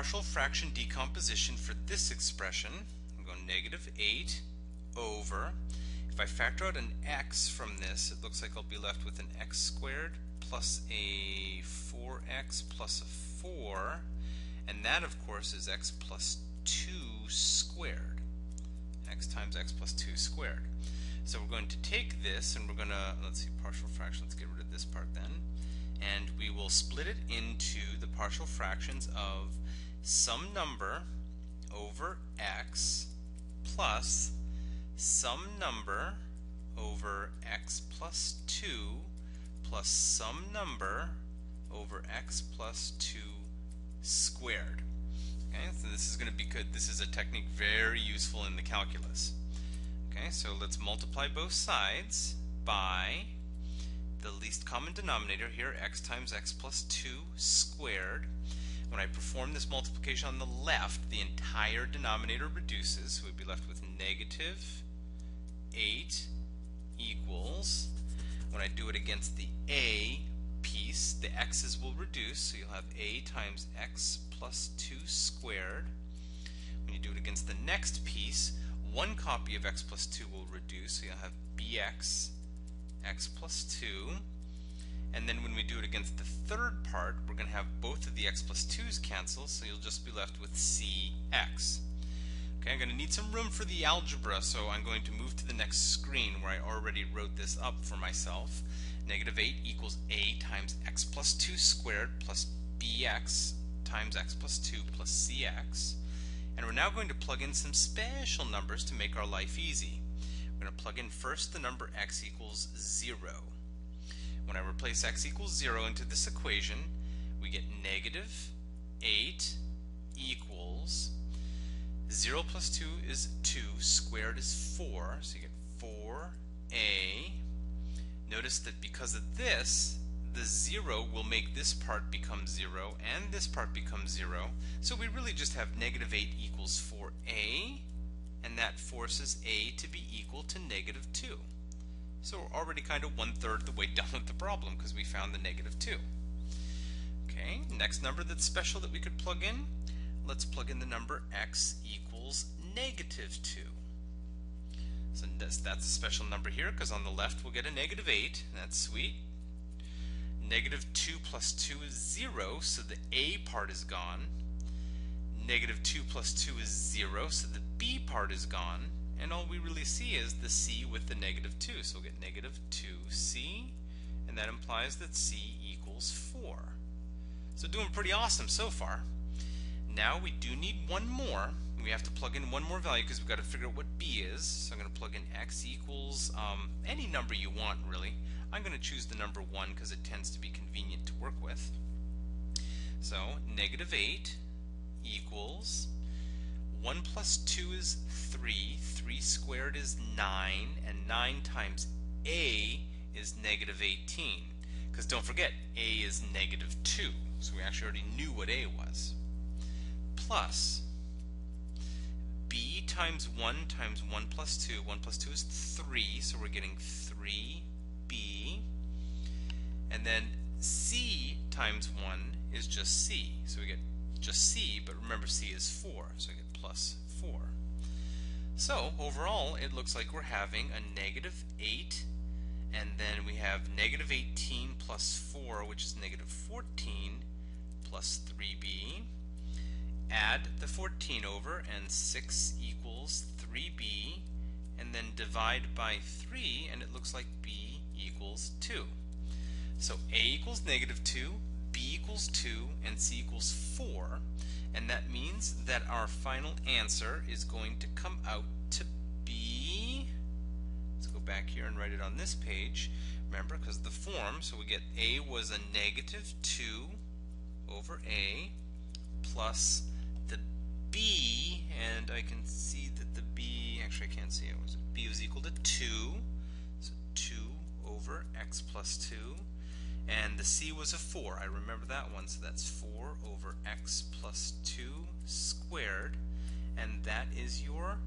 partial fraction decomposition for this expression. I'm going negative 8 over, if I factor out an x from this, it looks like I'll be left with an x squared plus a 4x plus a 4, and that of course is x plus 2 squared. X times x plus 2 squared. So we're going to take this and we're going to, let's see, partial fraction, let's get rid of this part then, and we will split it into the partial fractions of some number over x plus some number over x plus 2 plus some number over x plus 2 squared. Okay, so this is going to be good. This is a technique very useful in the calculus. Okay, so let's multiply both sides by the least common denominator here, x times x plus 2 squared. When I perform this multiplication on the left, the entire denominator reduces, so we'd be left with negative 8 equals, when I do it against the a piece, the x's will reduce, so you'll have a times x plus 2 squared. When you do it against the next piece, one copy of x plus 2 will reduce, so you'll have bx x plus 2. And then when we do it against the third part, we're going to have both of the x plus 2's cancel, so you'll just be left with cx. Okay, I'm going to need some room for the algebra, so I'm going to move to the next screen where I already wrote this up for myself. Negative 8 equals a times x plus 2 squared plus bx times x plus 2 plus cx. And we're now going to plug in some special numbers to make our life easy. We're going to plug in first the number x equals 0. When I replace x equals 0 into this equation, we get negative 8 equals 0 plus 2 is 2, squared is 4, so you get 4a. Notice that because of this, the 0 will make this part become 0 and this part become 0, so we really just have negative 8 equals 4a, and that forces a to be equal to negative 2. So we're already kind of 1/3 the way done with the problem because we found the negative 2. Okay, next number that's special that we could plug in, let's plug in the number x equals negative 2. So that's a special number here because on the left we'll get a negative 8, that's sweet. Negative 2 plus 2 is 0, so the a part is gone. Negative 2 plus 2 is 0, so the b part is gone. And all we really see is the c with the negative 2. So we'll get negative 2c, and that implies that c equals 4. So doing pretty awesome so far. Now we do need one more. We have to plug in one more value because we've got to figure out what b is. So I'm going to plug in x equals any number you want, really. I'm going to choose the number 1 because it tends to be convenient to work with. So negative 8 equals 1 plus 2 is 3, 3 squared is 9, and 9 times a is negative 18. Because don't forget, a is negative 2, so we actually already knew what a was. Plus b times 1 times 1 plus 2, 1 plus 2 is 3, so we're getting 3b. And then c times 1 is just c, so we get just c, but remember c is 4, so we get plus 4. So overall it looks like we're having a negative 8, and then we have negative 18 plus 4, which is negative 14, plus 3b. Add the 14 over, and 6 equals 3b, and then divide by 3, and it looks like b equals 2. So a equals negative 2, b equals 2, and c equals 4, and that means that our final answer is going to come out to be, let's go back here and write it on this page, remember, because of the form, so we get a was a negative 2 over a plus the b, and I can see that the b, actually I can't see it, b was equal to 2, so 2 over x plus 2, and the c was a 4, I remember that one, so that's 4 over x plus 2 squared, and that is your